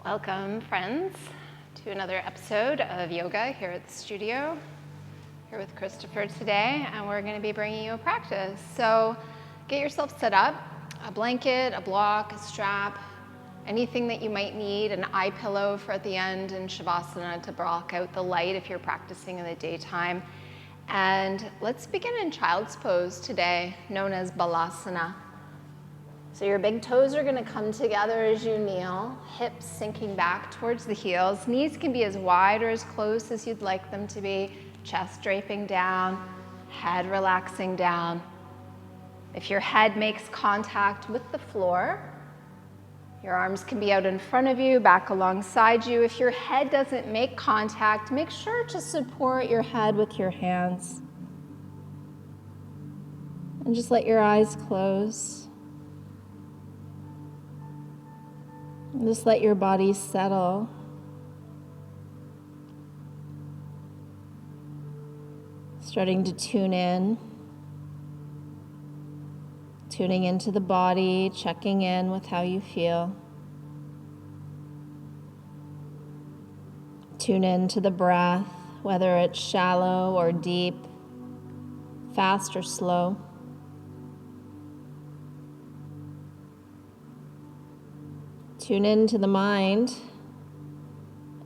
Welcome, friends, to another episode of yoga here at the studio. Here with Christopher today, and we're going to be bringing you a practice. So get yourself set up, a blanket, a block, a strap, anything that you might need, an eye pillow for at the end in Shavasana to block out the light if you're practicing in the daytime. And let's begin in child's pose today, known as balasana. So your big toes are going to come together as you kneel, hips sinking back towards the heels. Knees can be as wide or as close as you'd like them to be. Chest draping down, head relaxing down. If your head makes contact with the floor, your arms can be out in front of you, back alongside you. If your head doesn't make contact, make sure to support your head with your hands. And just let your eyes close. And just let your body settle. Starting to tune in. Tuning into the body, checking in with how you feel. Tune into the breath, whether it's shallow or deep, fast or slow. Tune into the mind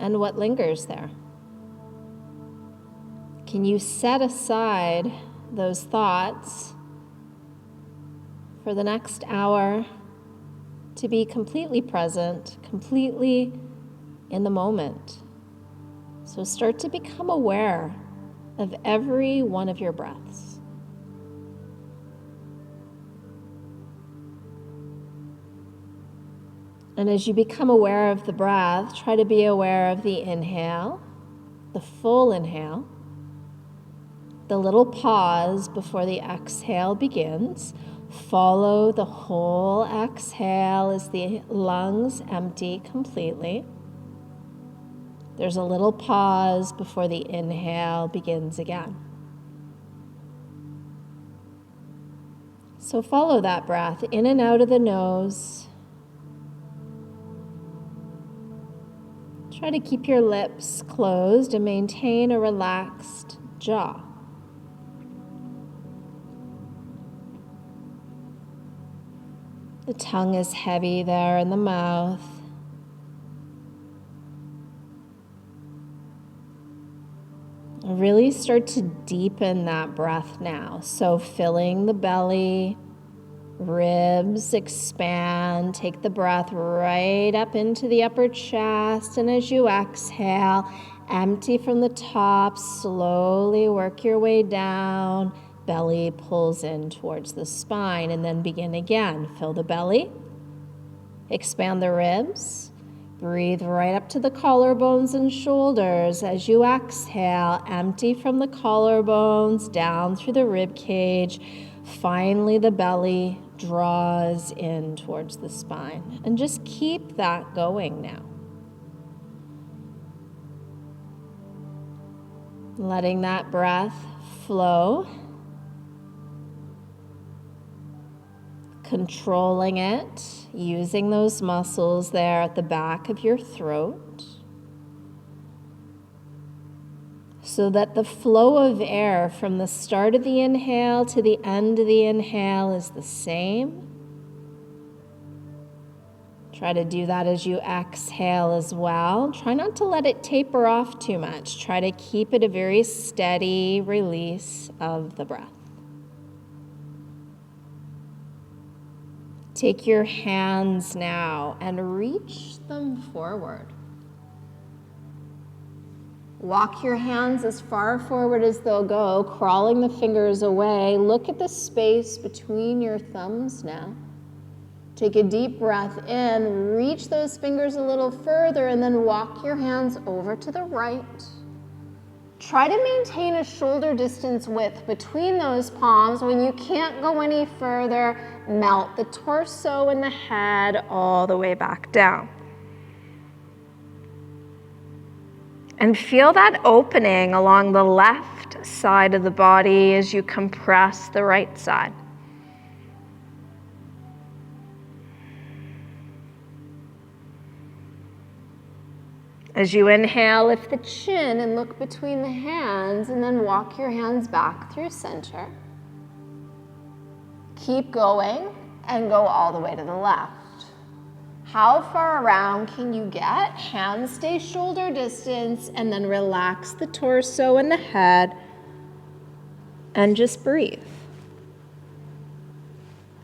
and what lingers there. Can you set aside those thoughts for the next hour to be completely present, completely in the moment? So start to become aware of every one of your breaths. And as you become aware of the breath, try to be aware of the inhale, the full inhale, the little pause before the exhale begins. Follow the whole exhale as the lungs empty completely. There's a little pause before the inhale begins again. So follow that breath in and out of the nose. Try to keep your lips closed and maintain a relaxed jaw. The tongue is heavy there in the mouth. Really start to deepen that breath now. So filling the belly, ribs expand. Take the breath right up into the upper chest. And as you exhale, empty from the top. Slowly work your way down. Belly pulls in towards the spine, and then begin again. Fill the belly, expand the ribs, breathe right up to the collarbones and shoulders. As you exhale, empty from the collarbones, down through the rib cage. Finally, the belly draws in towards the spine. And just keep that going now. Letting that breath flow. Controlling it, using those muscles there at the back of your throat so that the flow of air from the start of the inhale to the end of the inhale is the same. Try to do that as you exhale as well. Try not to let it taper off too much. Try to keep it a very steady release of the breath. Take your hands now and reach them forward. Walk your hands as far forward as they'll go, crawling the fingers away. Look at the space between your thumbs now. Take a deep breath in, reach those fingers a little further, and then walk your hands over to the right. Try to maintain a shoulder distance width between those palms. When you can't go any further, melt the torso and the head all the way back down. And feel that opening along the left side of the body as you compress the right side. As you inhale, lift the chin and look between the hands, and then walk your hands back through center. Keep going and go all the way to the left. How far around can you get? Hands stay shoulder distance, and then relax the torso and the head, and just breathe.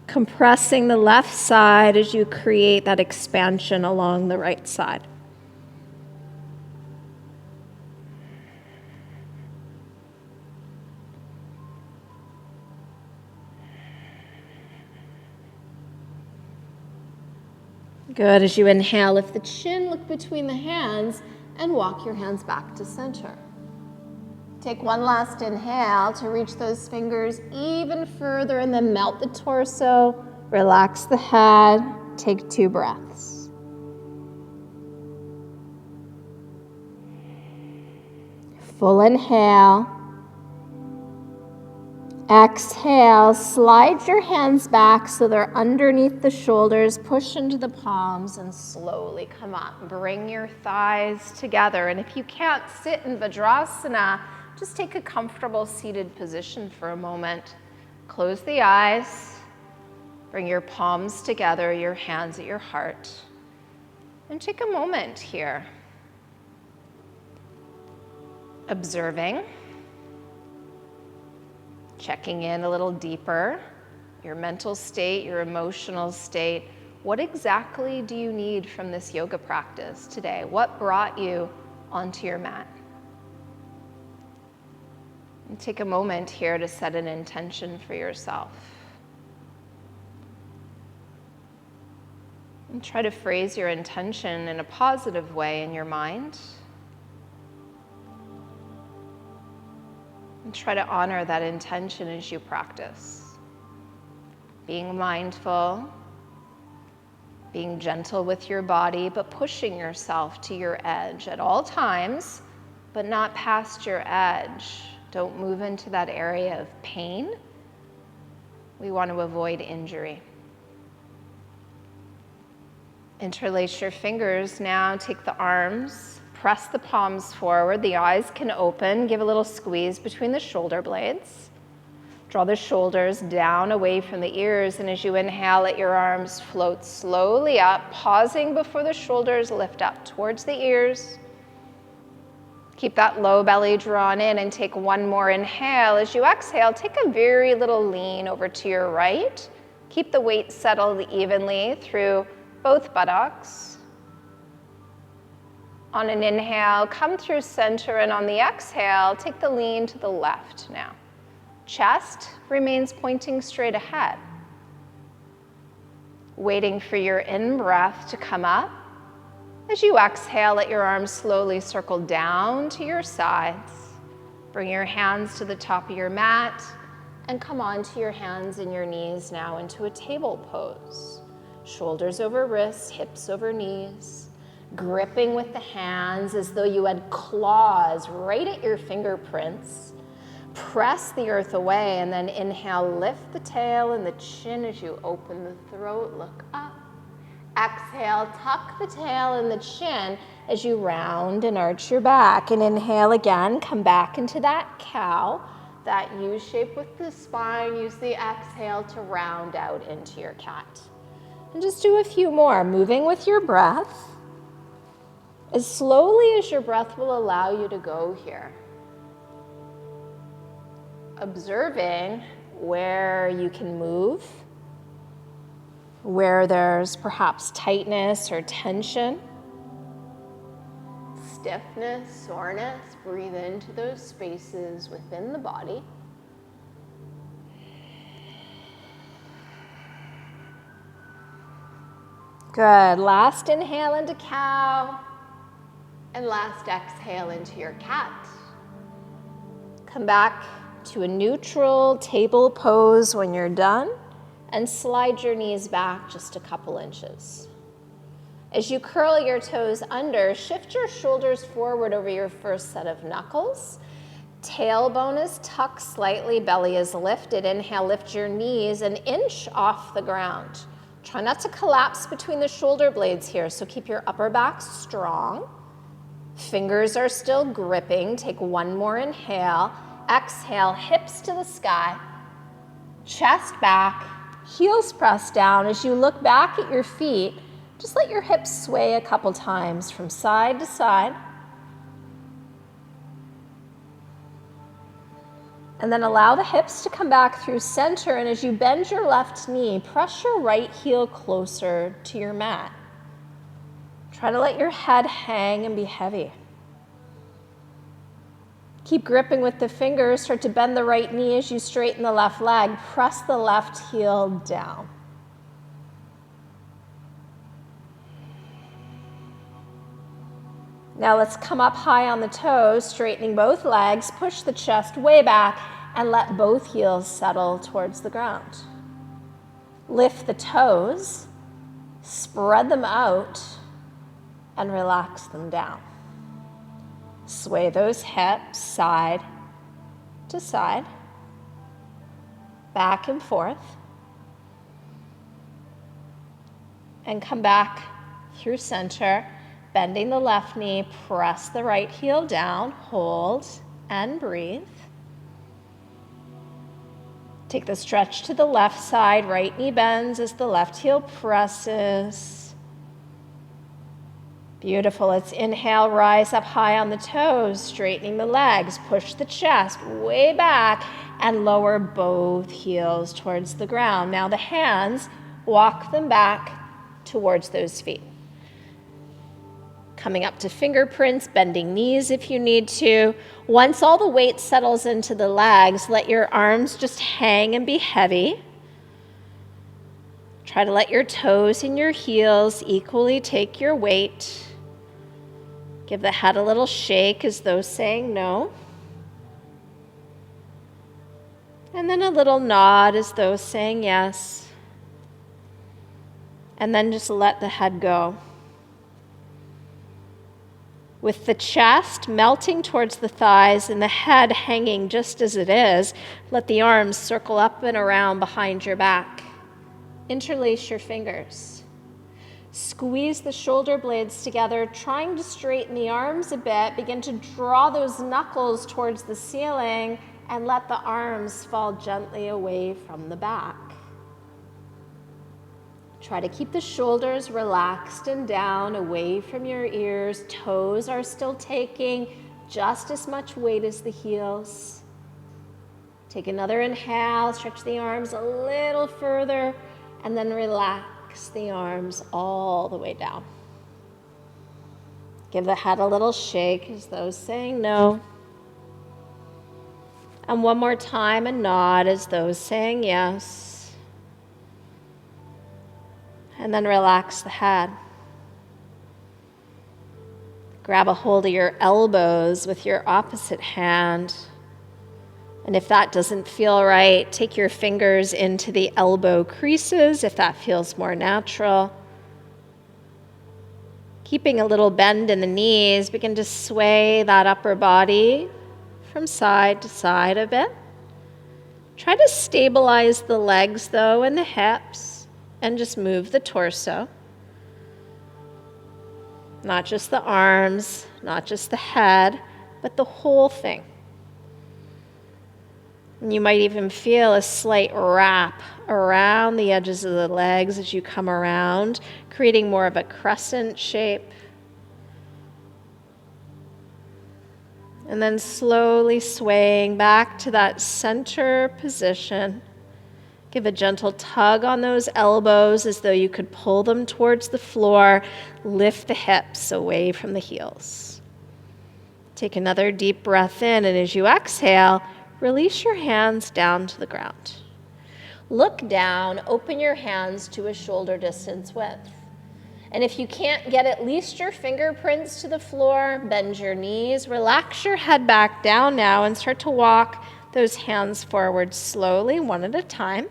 Compressing the left side as you create that expansion along the right side. Good. As you inhale, lift the chin, look between the hands, and walk your hands back to center. Take one last inhale to reach those fingers even further, and then melt the torso, relax the head, take 2 breaths. Full inhale. Exhale, slide your hands back so they're underneath the shoulders, push into the palms, and slowly come up. Bring your thighs together, and if you can't sit in Virabhadrasana, just take a comfortable seated position for a moment. Close the eyes, bring your palms together, your hands at your heart, and take a moment here, observing, checking in a little deeper, your mental state, your emotional state. What exactly do you need from this yoga practice today? What brought you onto your mat? And take a moment here to set an intention for yourself. And try to phrase your intention in a positive way in your mind. And try to honor that intention as you practice. Being mindful, being gentle with your body, but pushing yourself to your edge at all times, but not past your edge. Don't move into that area of pain. We want to avoid injury. Interlace your fingers now, take the arms, press the palms forward, the eyes can open, give a little squeeze between the shoulder blades. Draw the shoulders down away from the ears, and as you inhale, let your arms float slowly up, pausing before the shoulders lift up towards the ears. Keep that low belly drawn in and take one more inhale. As you exhale, take a very little lean over to your right. Keep the weight settled evenly through both buttocks. On an inhale, come through center, and on the exhale, take the lean to the left now. Chest remains pointing straight ahead. Waiting for your in-breath to come up. As you exhale, let your arms slowly circle down to your sides. Bring your hands to the top of your mat, and come onto your hands and your knees now into a table pose. Shoulders over wrists, hips over knees. Gripping with the hands as though you had claws right at your fingerprints. Press the earth away, and then inhale, lift the tail and the chin as you open the throat, look up. Exhale, tuck the tail and the chin as you round and arch your back. And inhale again, come back into that cow, that U shape with the spine. Use the exhale to round out into your cat. And just do a few more, moving with your breath. As slowly as your breath will allow you to go here. Observing where you can move, where there's perhaps tightness or tension, stiffness, soreness. Breathe into those spaces within the body. Good. Last inhale into cow. And last exhale into your cat. Come back to a neutral table pose when you're done, and slide your knees back just a couple inches. As you curl your toes under, shift your shoulders forward over your first set of knuckles. Tailbone is tucked slightly, belly is lifted. Inhale, lift your knees an inch off the ground. Try not to collapse between the shoulder blades here, so keep your upper back strong. Fingers are still gripping. Take one more inhale. Exhale, hips to the sky. Chest back, heels pressed down. As you look back at your feet, just let your hips sway a couple times from side to side. And then allow the hips to come back through center. And as you bend your left knee, press your right heel closer to your mat. Try to let your head hang and be heavy. Keep gripping with the fingers. Start to bend the right knee as you straighten the left leg. Press the left heel down. Now let's come up high on the toes, straightening both legs. Push the chest way back and let both heels settle towards the ground. Lift the toes, spread them out, and relax them down. Sway those hips side to side, back and forth, and come back through center, bending the left knee, press the right heel down, hold, and breathe. Take the stretch to the left side, right knee bends as the left heel presses. Beautiful. Let's inhale, rise up high on the toes, straightening the legs, push the chest way back, and lower both heels towards the ground. Now the hands, walk them back towards those feet. Coming up to fingerprints, bending knees if you need to. Once all the weight settles into the legs, let your arms just hang and be heavy. Try to let your toes and your heels equally take your weight. Give the head a little shake as though saying no. And then a little nod as though saying yes. And then just let the head go. With the chest melting towards the thighs and the head hanging just as it is, let the arms circle up and around behind your back. Interlace your fingers. Squeeze the shoulder blades together, trying to straighten the arms a bit. Begin to draw those knuckles towards the ceiling and let the arms fall gently away from the back. Try to keep the shoulders relaxed and down, away from your ears. Toes are still taking just as much weight as the heels. Take another inhale, stretch the arms a little further, and then relax the arms all the way down. Give the head a little shake as though saying no. And one more time, a nod as though saying yes. And then relax the head. Grab a hold of your elbows with your opposite hand. And if that doesn't feel right, take your fingers into the elbow creases if that feels more natural. Keeping a little bend in the knees, begin to sway that upper body from side to side a bit. Try to stabilize the legs, though, and the hips, and just move the torso. Not just the arms, not just the head, but the whole thing. And you might even feel a slight wrap around the edges of the legs as you come around, creating more of a crescent shape. And then slowly swaying back to that center position. Give a gentle tug on those elbows as though you could pull them towards the floor. Lift the hips away from the heels. Take another deep breath in, and as you exhale, release your hands down to the ground. Look down, open your hands to a shoulder distance width. And if you can't get at least your fingerprints to the floor, bend your knees, relax your head back down now, and start to walk those hands forward slowly, one at a time.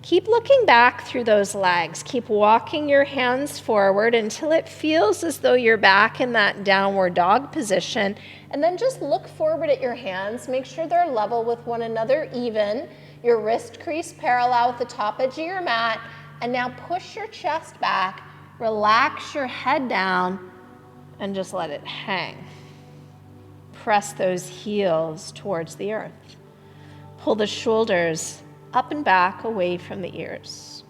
Keep looking back through those legs. Keep walking your hands forward until it feels as though you're back in that downward dog position. And then just look forward at your hands. Make sure they're level with one another, even. Your wrist crease parallel with the top edge of your mat. And now push your chest back. Relax your head down and just let it hang. Press those heels towards the earth. Pull the shoulders up and back away from the ears.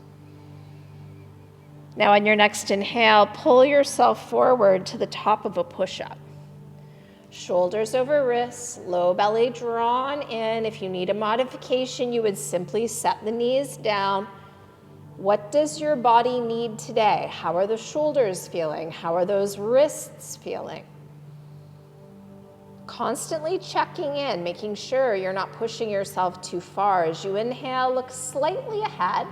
Now on your next inhale, pull yourself forward to the top of a push-up. Shoulders over wrists, low belly drawn in. If you need a modification, you would simply set the knees down. What does your body need today? How are the shoulders feeling? How are those wrists feeling? Constantly checking in, making sure you're not pushing yourself too far. As you inhale, look slightly ahead.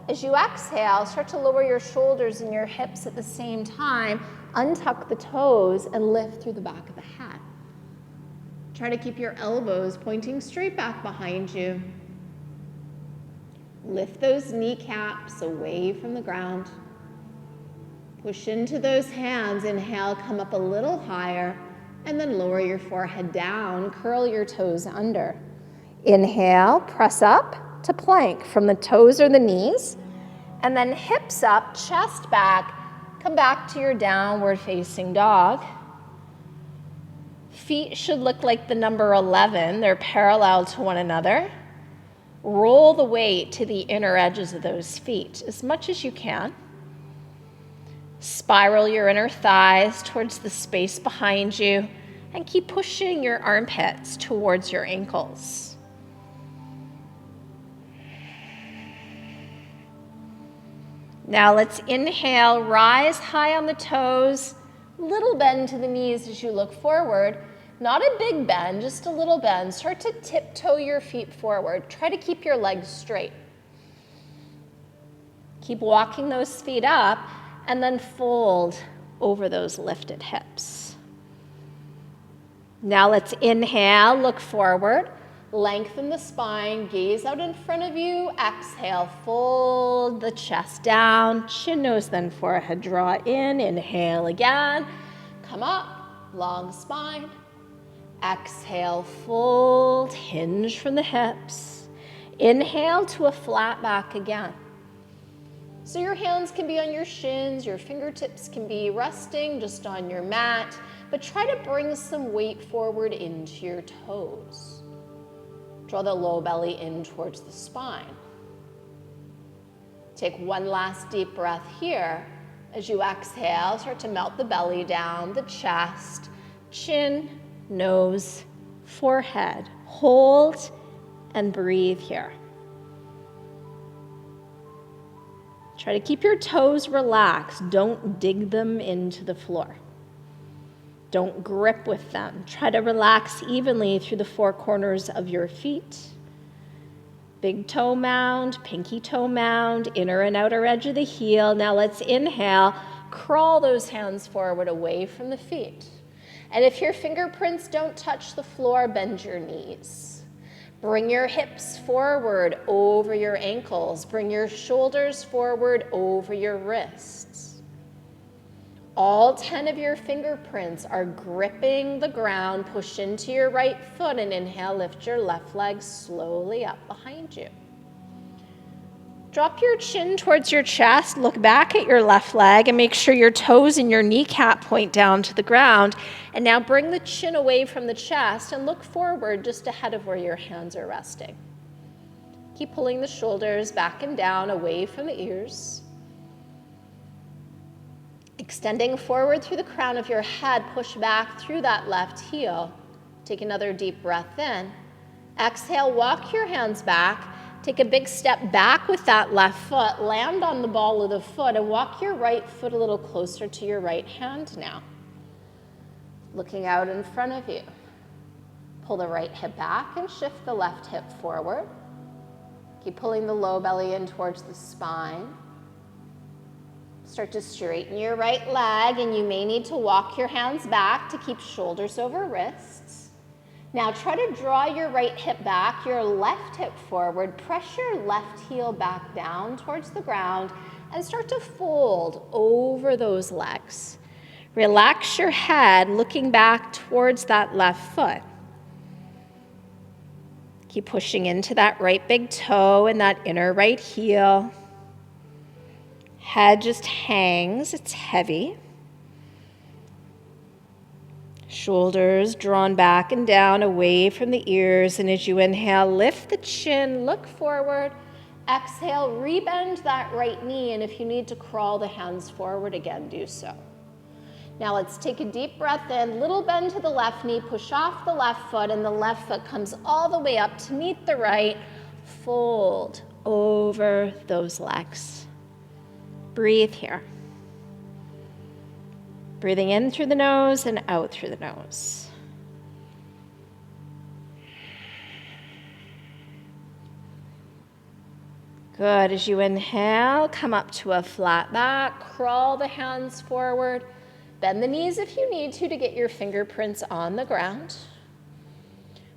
As you exhale, start to lower your shoulders and your hips at the same time. Untuck the toes and lift through the back of the head. Try to keep your elbows pointing straight back behind you. Lift those kneecaps away from the ground. Push into those hands. Inhale, come up a little higher, and then lower your forehead down. Curl your toes under. Inhale, press up to plank from the toes or the knees, and then hips up, chest back. Come back to your downward facing dog. Feet should look like the number 11. They're parallel to one another. Roll the weight to the inner edges of those feet as much as you can. Spiral your inner thighs towards the space behind you and keep pushing your armpits towards your ankles. Now let's inhale, rise high on the toes, little bend to the knees as you look forward. Not a big bend, just a little bend. Start to tiptoe your feet forward. Try to keep your legs straight. Keep walking those feet up and then fold over those lifted hips. Now let's inhale, look forward, lengthen the spine, gaze out in front of you. Exhale, fold the chest down, chin, nose, then forehead, draw in. Inhale again, come up, long spine. Exhale, fold, hinge from the hips. Inhale to a flat back again. So your hands can be on your shins, your fingertips can be resting just on your mat, but try to bring some weight forward into your toes. Draw the low belly in towards the spine. Take one last deep breath here. As you exhale, start to melt the belly down, the chest, chin, nose, forehead. Hold and breathe here. Try to keep your toes relaxed. Don't dig them into the floor. Don't grip with them. Try to relax evenly through the four corners of your feet. Big toe mound, pinky toe mound, inner and outer edge of the heel. Now let's inhale, crawl those hands forward away from the feet. And if your fingerprints don't touch the floor, bend your knees. Bring your hips forward over your ankles. Bring your shoulders forward over your wrists. All 10 of your fingerprints are gripping the ground. Push into your right foot and inhale, lift your left leg slowly up behind you. Drop your chin towards your chest, look back at your left leg and make sure your toes and your kneecap point down to the ground. And now bring the chin away from the chest and look forward just ahead of where your hands are resting. Keep pulling the shoulders back and down away from the ears. Extending forward through the crown of your head, push back through that left heel. Take another deep breath in. Exhale, walk your hands back. Take a big step back with that left foot, land on the ball of the foot, and walk your right foot a little closer to your right hand now. Looking out in front of you. Pull the right hip back and shift the left hip forward. Keep pulling the low belly in towards the spine. Start to straighten your right leg, and you may need to walk your hands back to keep shoulders over wrists. Now try to draw your right hip back, your left hip forward, press your left heel back down towards the ground, and start to fold over those legs. Relax your head, looking back towards that left foot. Keep pushing into that right big toe and that inner right heel. Head just hangs, it's heavy. Shoulders drawn back and down away from the ears. And as you inhale, lift the chin, look forward. Exhale, rebend that right knee. And if you need to crawl the hands forward again, do so. Now let's take a deep breath in, little bend to the left knee, push off the left foot, and the left foot comes all the way up to meet the right. Fold over those legs. Breathe here. Breathing in through the nose and out through the nose. Good. As you inhale, come up to a flat back, crawl the hands forward. Bend the knees if you need to get your fingerprints on the ground.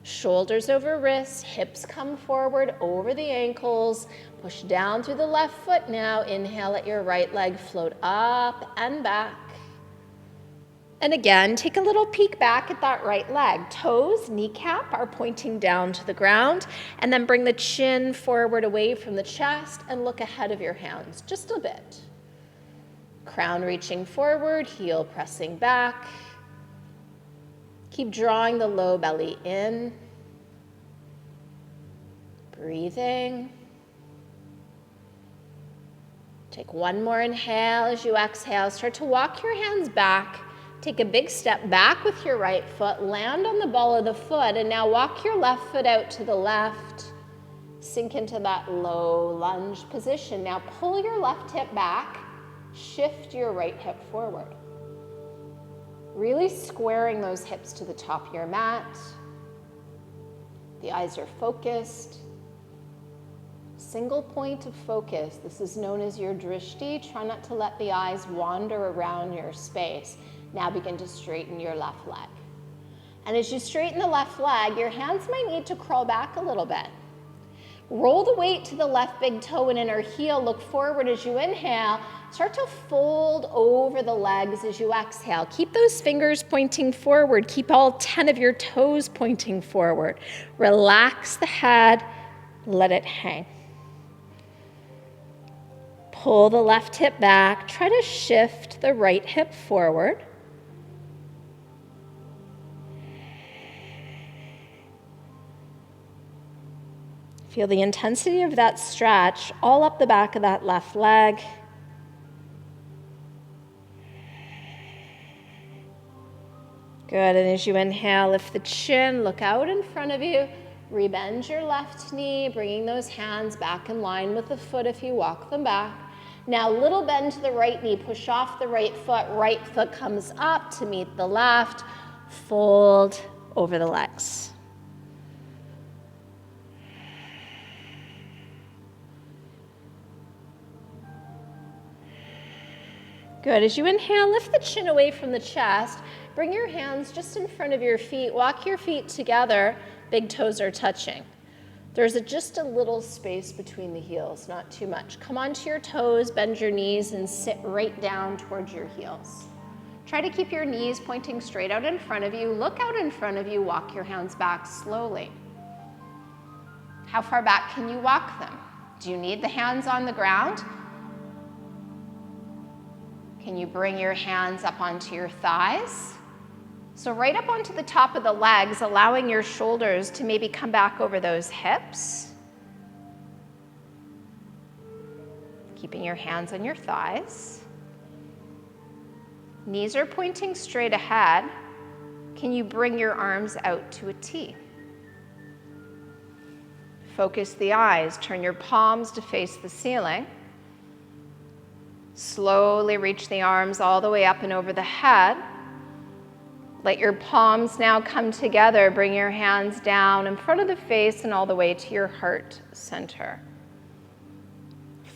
Shoulders over wrists, hips come forward over the ankles. Push down through the left foot now. Inhale, let your right leg float up and back. And again, take a little peek back at that right leg. Toes, kneecap are pointing down to the ground. And then bring the chin forward away from the chest and look ahead of your hands just a bit. Crown reaching forward, heel pressing back. Keep drawing the low belly in. Breathing. Take one more inhale as you exhale. Start to walk your hands back. Take a big step back with your right foot. Land on the ball of the foot. And now walk your left foot out to the left. Sink into that low lunge position. Now pull your left hip back. Shift your right hip forward. Really squaring those hips to the top of your mat. The eyes are focused. Single point of focus. This is known as your drishti. Try not to let the eyes wander around your space. Now begin to straighten your left leg. And as you straighten the left leg, your hands might need to crawl back a little bit. Roll the weight to the left big toe and inner heel. Look forward as you inhale. Start to fold over the legs as you exhale. Keep those fingers pointing forward. Keep all 10 of your toes pointing forward. Relax the head. Let it hang. Pull the left hip back. Try to shift the right hip forward. Feel the intensity of that stretch all up the back of that left leg. Good, and as you inhale, lift the chin, look out in front of you, rebend your left knee, bringing those hands back in line with the foot if you walk them back. Now, little bend to the right knee, push off the right foot comes up to meet the left, fold over the legs. Good, as you inhale, lift the chin away from the chest. Bring your hands just in front of your feet. Walk your feet together. Big toes are touching. There's just a little space between the heels, not too much. Come onto your toes, bend your knees, and sit right down towards your heels. Try to keep your knees pointing straight out in front of you. Look out in front of you. Walk your hands back slowly. How far back can you walk them? Do you need the hands on the ground? Can you bring your hands up onto your thighs? So right up onto the top of the legs, allowing your shoulders to maybe come back over those hips. Keeping your hands on your thighs. Knees are pointing straight ahead. Can you bring your arms out to a T? Focus the eyes. Turn your palms to face the ceiling. Slowly reach the arms all the way up and over the head. Let your palms now come together. Bring your hands down in front of the face and all the way to your heart center.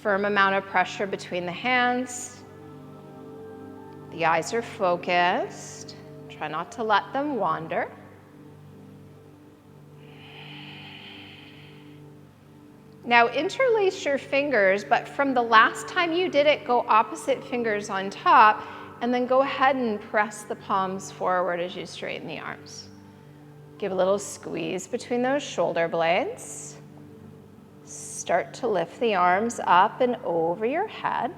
Firm amount of pressure between the hands. The eyes are focused. Try not to let them wander. Now interlace your fingers, but from the last time you did it, go opposite fingers on top, and then go ahead and press the palms forward as you straighten the arms. Give a little squeeze between those shoulder blades. Start to lift the arms up and over your head.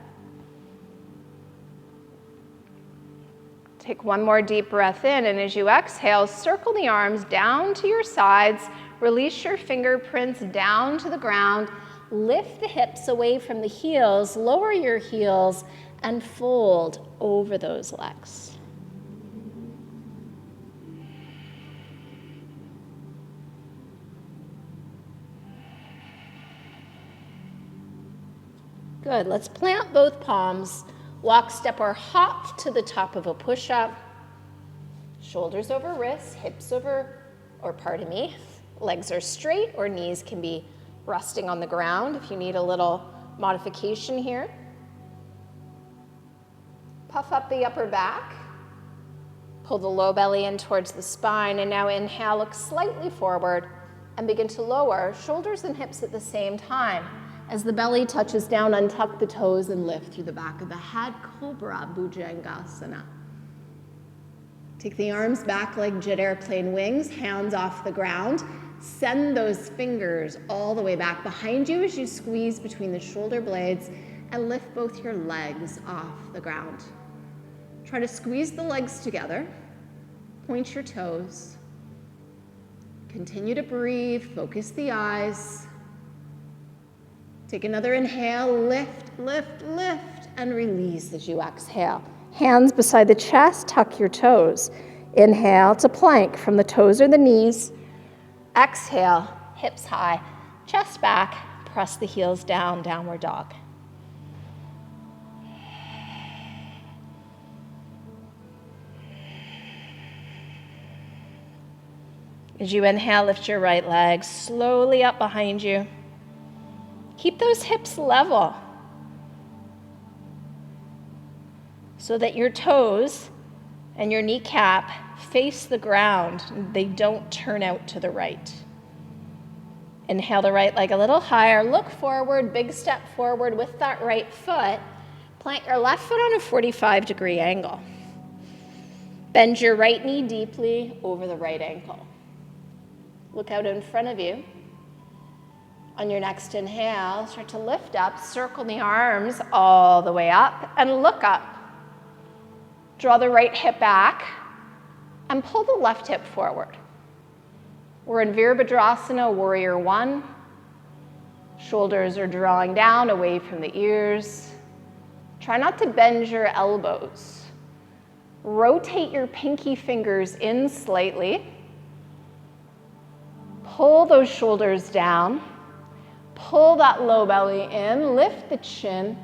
Take one more deep breath in, and as you exhale, circle the arms down to your sides, release your fingerprints down to the ground, lift the hips away from the heels, lower your heels, and fold over those legs. Good, let's plant both palms, walk, step, or hop to the top of a push-up. Shoulders over wrists, hips over, legs are straight or knees can be resting on the ground if you need a little modification here. Puff up the upper back. Pull the low belly in towards the spine, and now inhale, look slightly forward and begin to lower shoulders and hips at the same time. As the belly touches down, untuck the toes and lift through the back of the head, Cobra Bujangasana. Take the arms back like jet airplane wings, hands off the ground. Send those fingers all the way back behind you as you squeeze between the shoulder blades and lift both your legs off the ground. Try to squeeze the legs together. Point your toes. Continue to breathe, focus the eyes. Take another inhale, lift, lift, lift, and release as you exhale. Hands beside the chest, tuck your toes. Inhale to plank from the toes or the knees. Exhale, hips high, chest back, press the heels down, downward dog. As you inhale, lift your right leg slowly up behind you. Keep those hips level so that your toes and your kneecap face the ground. They don't turn out to the right. Inhale the right leg a little higher. Look forward, big step forward with that right foot. Plant your left foot on a 45-degree angle. Bend your right knee deeply over the right ankle. Look out in front of you. On your next inhale, start to lift up, circle the arms all the way up, and look up. Draw the right hip back, and pull the left hip forward. We're in Virabhadrasana Warrior One. Shoulders are drawing down away from the ears. Try not to bend your elbows. Rotate your pinky fingers in slightly. Pull those shoulders down. Pull that low belly in, lift the chin,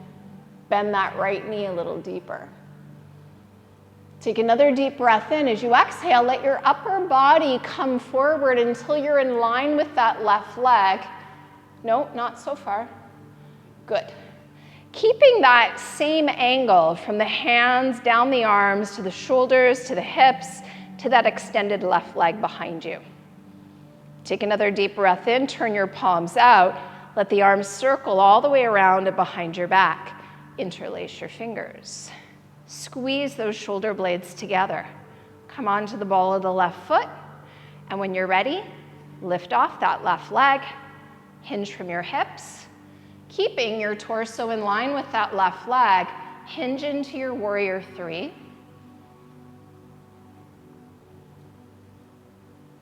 bend that right knee a little deeper. Take another deep breath in. As you exhale, let your upper body come forward until you're in line with that left leg. No, not so far. Good. Keeping that same angle from the hands down the arms to the shoulders, to the hips, to that extended left leg behind you. Take another deep breath in, turn your palms out. Let the arms circle all the way around and behind your back. Interlace your fingers. Squeeze those shoulder blades together. Come onto the ball of the left foot. And when you're ready, lift off that left leg. Hinge from your hips. Keeping your torso in line with that left leg, hinge into your Warrior Three.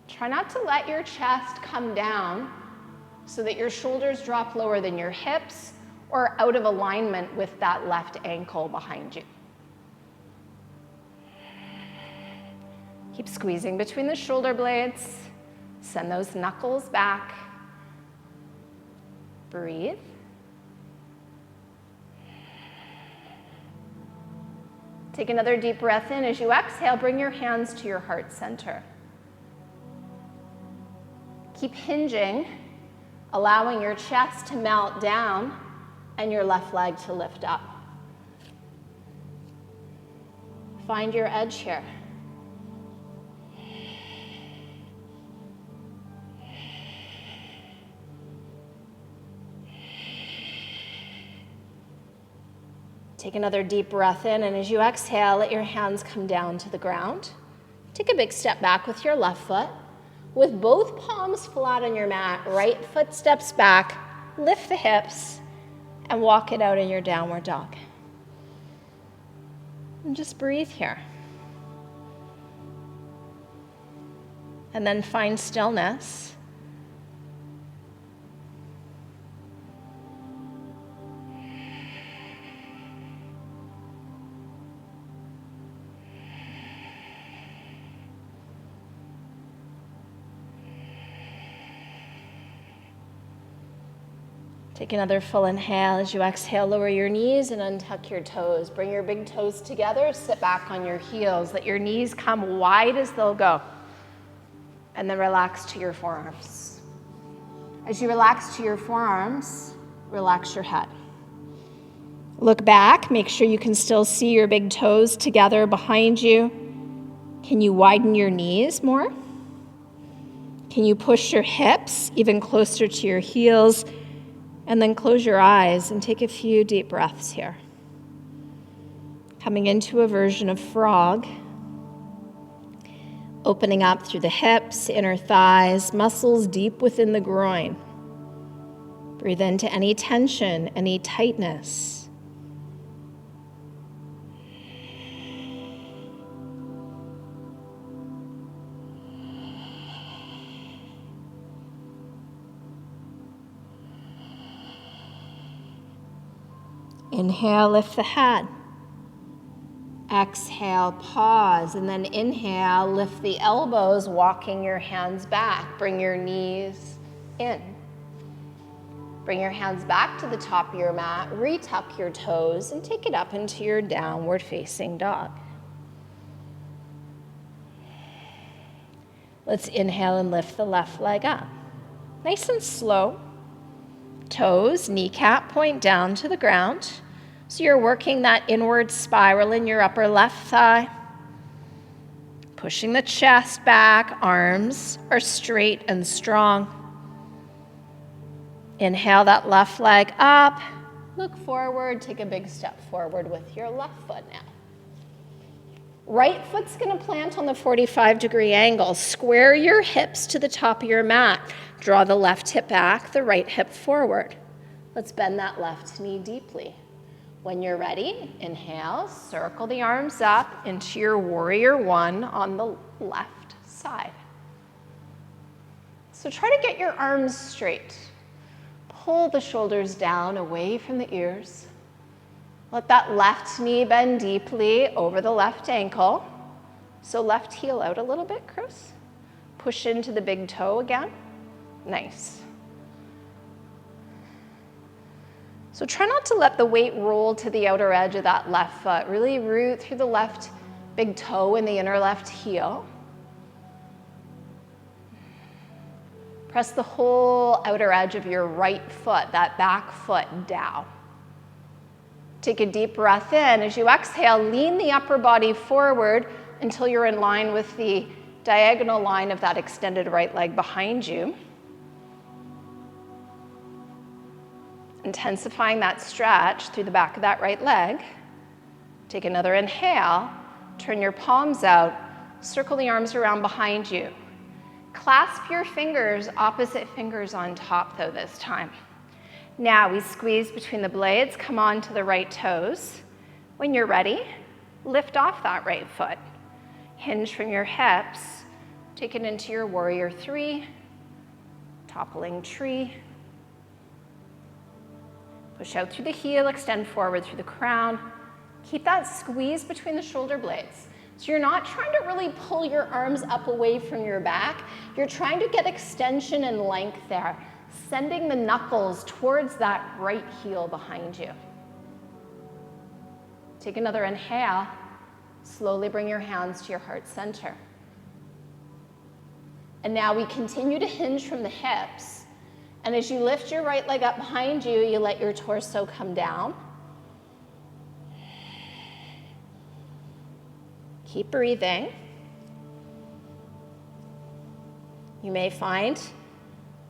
Try not to let your chest come down so that your shoulders drop lower than your hips or out of alignment with that left ankle behind you. Keep squeezing between the shoulder blades. Send those knuckles back. Breathe. Take another deep breath in. As you exhale, bring your hands to your heart center. Keep hinging, allowing your chest to melt down and your left leg to lift up. Find your edge here. Take another deep breath in, and as you exhale, let your hands come down to the ground. Take a big step back with your left foot. With both palms flat on your mat, right foot steps back, lift the hips, and walk it out in your downward dog. And just breathe here. and then find stillness. Take another full inhale. As you exhale, lower your knees and untuck your toes. Bring your big toes together, sit back on your heels. Let your knees come wide as they'll go. And then relax to your forearms. As you relax to your forearms, relax your head. Look back, make sure you can still see your big toes together behind you. Can you widen your knees more? Can you push your hips even closer to your heels? And then close your eyes and take a few deep breaths here. Coming into a version of frog. Opening up through the hips, inner thighs, muscles deep within the groin. Breathe into any tension, any tightness. Inhale, lift the head. Exhale, pause, and then inhale, lift the elbows, walking your hands back. Bring your knees in. Bring your hands back to the top of your mat, retuck your toes, and take it up into your downward facing dog. Let's inhale and lift the left leg up. Nice and slow. Toes, kneecap point down to the ground. So you're working that inward spiral in your upper left thigh. Pushing the chest back, arms are straight and strong. Inhale that left leg up. Look forward, take a big step forward with your left foot now. Right foot's gonna plant on the 45-degree angle. Square your hips to the top of your mat. Draw the left hip back, the right hip forward. Let's bend that left knee deeply. When you're ready, inhale, circle the arms up into your Warrior One on the left side. So try to get your arms straight. Pull the shoulders down away from the ears. Let that left knee bend deeply over the left ankle. So left heel out a little bit, Chris. Push into the big toe again. Nice. So try not to let the weight roll to the outer edge of that left foot. Really root through the left big toe and the inner left heel. Press the whole outer edge of your right foot, that back foot, down. Take a deep breath in. As you exhale, lean the upper body forward until you're in line with the diagonal line of that extended right leg behind you. Intensifying that stretch through the back of that right leg. Take another inhale. Turn your palms out. Circle the arms around behind you. Clasp your fingers, opposite fingers on top though this time. Now we squeeze between the blades, come on to the right toes. When you're ready, lift off that right foot. Hinge from your hips. Take it into your Warrior Three. Toppling tree. Push out through the heel, extend forward through the crown. Keep that squeeze between the shoulder blades. So you're not trying to really pull your arms up away from your back. You're trying to get extension and length there, sending the knuckles towards that right heel behind you. Take another inhale. Slowly bring your hands to your heart center. And now we continue to hinge from the hips. And as you lift your right leg up behind you, you let your torso come down. Keep breathing. You may find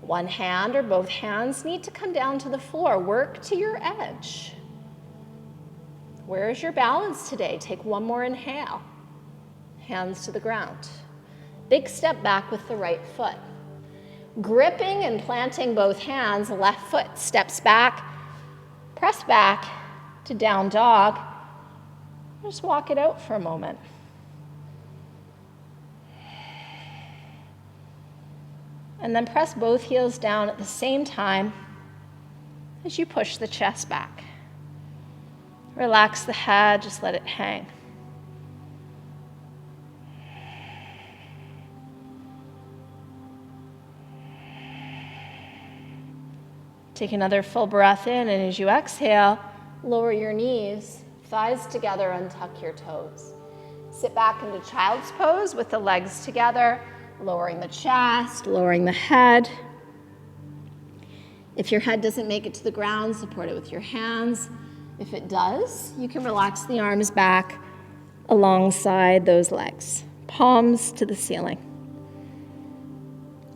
one hand or both hands need to come down to the floor. Work to your edge. Where is your balance today? Take one more inhale. Hands to the ground. Big step back with the right foot. Gripping and planting both hands, left foot steps back, press back to down dog. Just walk it out for a moment. And then press both heels down at the same time as you push the chest back. Relax the head, just let it hang. Take another full breath in, and as you exhale, lower your knees, thighs together, and tuck your toes. Sit back into child's pose with the legs together, lowering the chest, lowering the head. If your head doesn't make it to the ground, support it with your hands. If it does, you can relax the arms back alongside those legs, palms to the ceiling.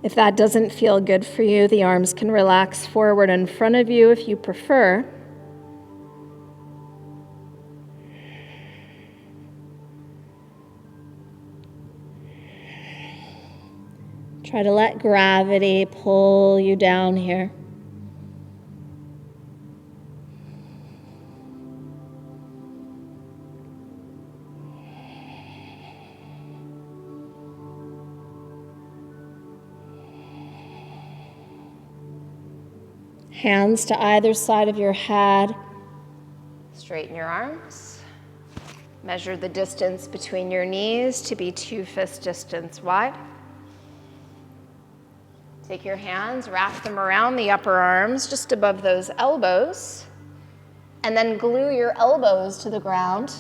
If that doesn't feel good for you, the arms can relax forward in front of you if you prefer. Try to let gravity pull you down here. Hands to either side of your head. Straighten your arms. Measure the distance between your knees to be 2 fist distance wide. Take your hands, wrap them around the upper arms just above those elbows, and then glue your elbows to the ground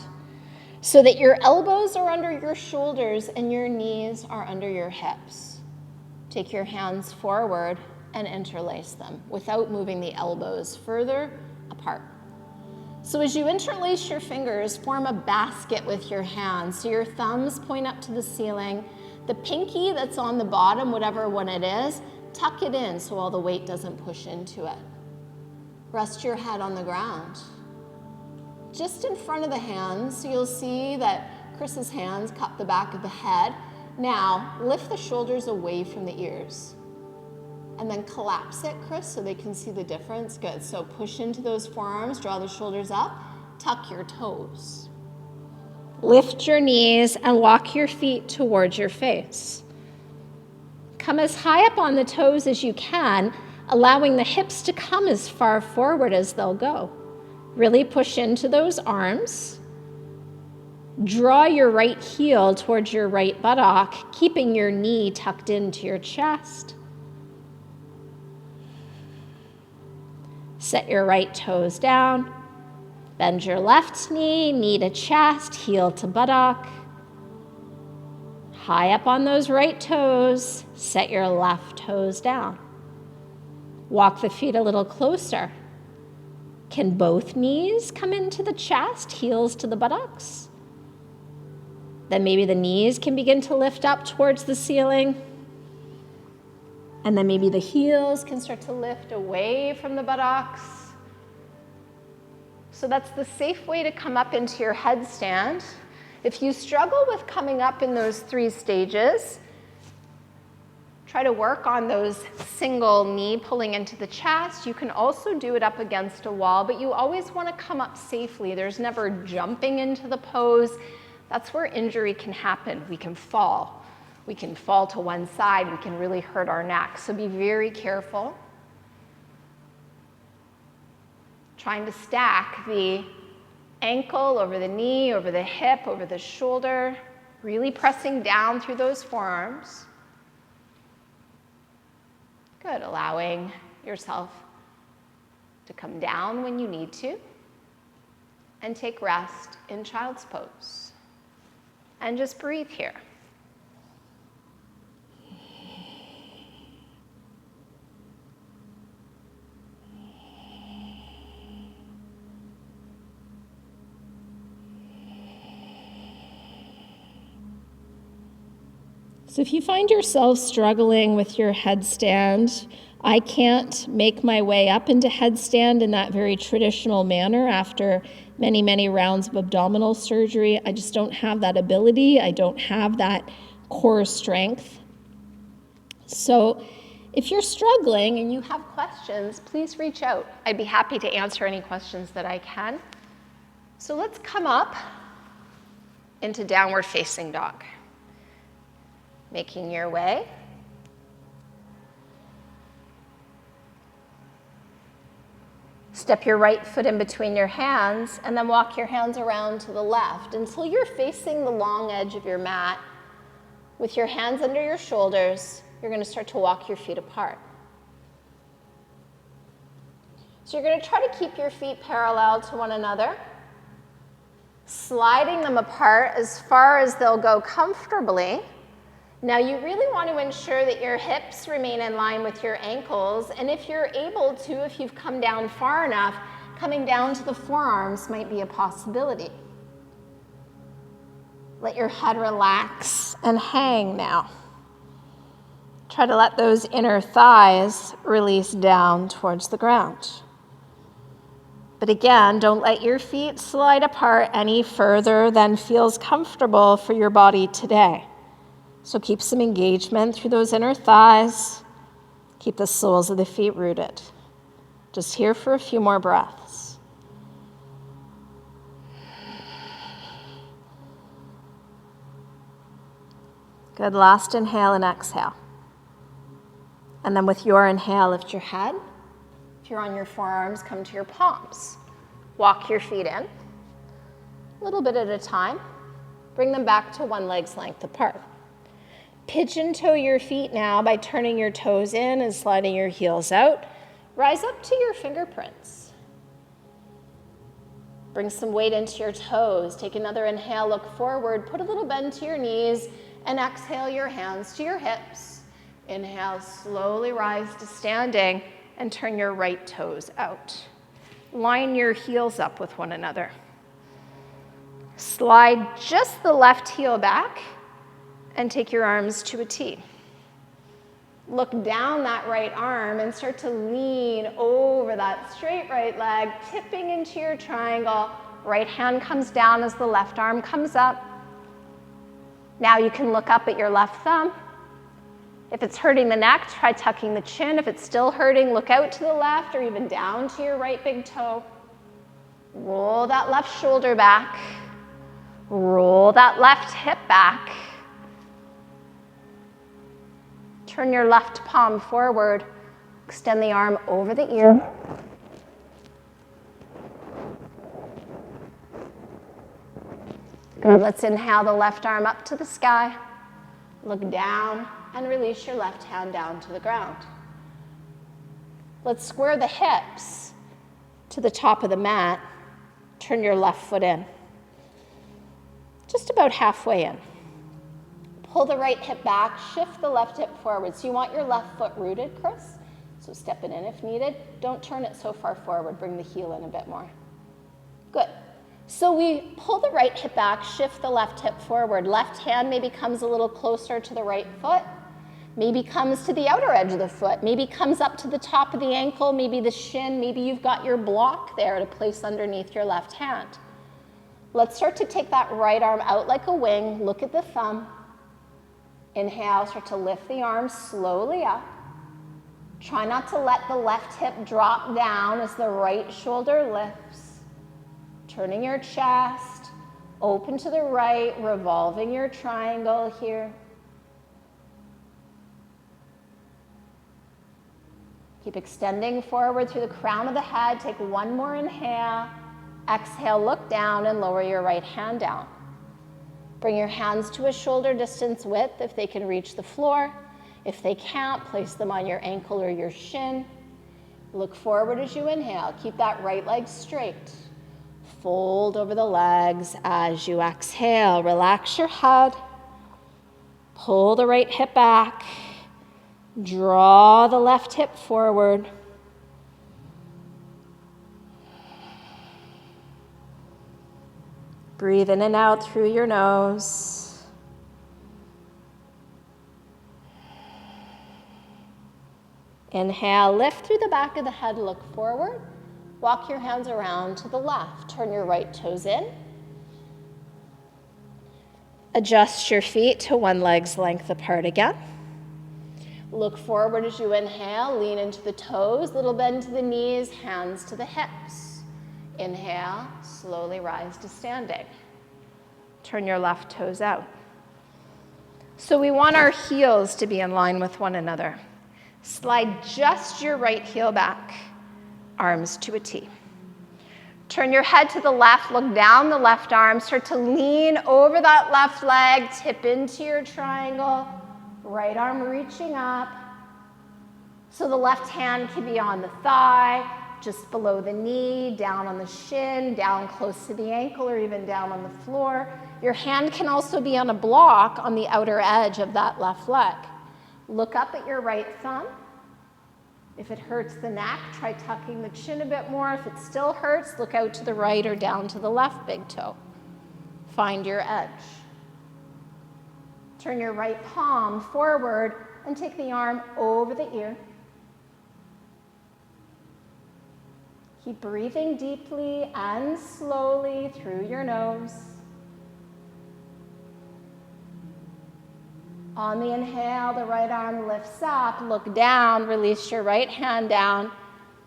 so that your elbows are under your shoulders and your knees are under your hips. Take your hands forward and interlace them without moving the elbows further apart. So as you interlace your fingers, form a basket with your hands. So your thumbs point up to the ceiling. The pinky that's on the bottom, whatever one it is, tuck it in so all the weight doesn't push into it. Rest your head on the ground. Just in front of the hands, so you'll see that Chris's hands cup the back of the head. Now, lift the shoulders away from the ears. And then collapse it, Chris, so they can see the difference. Good. So push into those forearms, draw the shoulders up, tuck your toes. Lift your knees and walk your feet towards your face. Come as high up on the toes as you can, allowing the hips to come as far forward as they'll go. Really push into those arms. Draw your right heel towards your right buttock, keeping your knee tucked into your chest. Set your right toes down. Bend your left knee, knee to chest, heel to buttock. High up on those right toes, set your left toes down. Walk the feet a little closer. Can both knees come into the chest, heels to the buttocks? Then maybe the knees can begin to lift up towards the ceiling. And then maybe the heels can start to lift away from the buttocks. So that's the safe way to come up into your headstand. If you struggle with coming up in those 3 stages, try to work on those single knee pulling into the chest. You can also do it up against a wall, but you always want to come up safely. There's never jumping into the pose. That's where injury can happen. We can fall. We can fall to one side. We can really hurt our neck. So be very careful. Trying to stack the ankle over the knee, over the hip, over the shoulder, really pressing down through those forearms. Good, allowing yourself to come down when you need to and take rest in child's pose. And just breathe here. So if you find yourself struggling with your headstand, I can't make my way up into headstand in that very traditional manner after many, many rounds of abdominal surgery. I just don't have that ability. I don't have that core strength. So if you're struggling and you have questions, please reach out. I'd be happy to answer any questions that I can. So let's come up into downward facing dog. Making your way. Step your right foot in between your hands and then walk your hands around to the left until you're facing the long edge of your mat. With your hands under your shoulders, you're going to start to walk your feet apart. So you're going to try to keep your feet parallel to one another, sliding them apart as far as they'll go comfortably. Now you really want to ensure that your hips remain in line with your ankles, and if you're able to, if you've come down far enough, coming down to the forearms might be a possibility. Let your head relax and hang now. Try to let those inner thighs release down towards the ground. But again, don't let your feet slide apart any further than feels comfortable for your body today. So keep some engagement through those inner thighs. Keep the soles of the feet rooted. Just here for a few more breaths. Good, last inhale and exhale. And then with your inhale, lift your head. If you're on your forearms, come to your palms. Walk your feet in, a little bit at a time. Bring them back to one leg's length apart. Pigeon toe your feet now by turning your toes in and sliding your heels out. Rise up to your fingerprints. Bring some weight into your toes. Take another inhale, look forward, put a little bend to your knees, and exhale your hands to your hips. Inhale, slowly rise to standing and turn your right toes out. Line your heels up with one another. Slide just the left heel back and take your arms to a T. Look down that right arm and start to lean over that straight right leg, tipping into your triangle. Right hand comes down as the left arm comes up. Now you can look up at your left thumb. If it's hurting the neck, try tucking the chin. If it's still hurting, look out to the left or even down to your right big toe. Roll that left shoulder back. Roll that left hip back. Turn your left palm forward. Extend the arm over the ear. Good. Let's inhale the left arm up to the sky. Look down and release your left hand down to the ground. Let's square the hips to the top of the mat. Turn your left foot in. Just about halfway in. Pull the right hip back, shift the left hip forward. So you want your left foot rooted, Chris. So step it in if needed. Don't turn it so far forward. Bring the heel in a bit more. Good. So we pull the right hip back, shift the left hip forward. Left hand maybe comes a little closer to the right foot. Maybe comes to the outer edge of the foot. Maybe comes up to the top of the ankle, maybe the shin. Maybe you've got your block there to place underneath your left hand. Let's start to take that right arm out like a wing. Look at the thumb. Inhale, start to lift the arm slowly up. Try not to let the left hip drop down as the right shoulder lifts. Turning your chest, open to the right, revolving your triangle here. Keep extending forward through the crown of the head. Take one more inhale. Exhale, look down and lower your right hand down. Bring your hands to a shoulder distance width if they can reach the floor. If they can't, place them on your ankle or your shin. Look forward as you inhale. Keep that right leg straight. Fold over the legs as you exhale. Relax your head. Pull the right hip back. Draw the left hip forward. Breathe in and out through your nose. Inhale, lift through the back of the head, look forward. Walk your hands around to the left. Turn your right toes in. Adjust your feet to one leg's length apart again. Look forward as you inhale, lean into the toes, little bend to the knees, hands to the hips. Inhale, slowly rise to standing. Turn your left toes out. So we want our heels to be in line with one another. Slide just your right heel back. arms to a T. Turn your head to the left, look down the left arm, start to lean over that left leg, tip into your triangle, right arm reaching up. So the left hand can be on the thigh, just below the knee, down on the shin, down close to the ankle, or even down on the floor. Your hand can also be on a block on the outer edge of that left leg. Look up at your right thumb. If it hurts the neck, try tucking the chin a bit more. If it still hurts, look out to the right or down to the left big toe. Find your edge. Turn your right palm forward and take the arm over the ear. Keep breathing deeply and slowly through your nose. On the inhale, the right arm lifts up, look down, release your right hand down,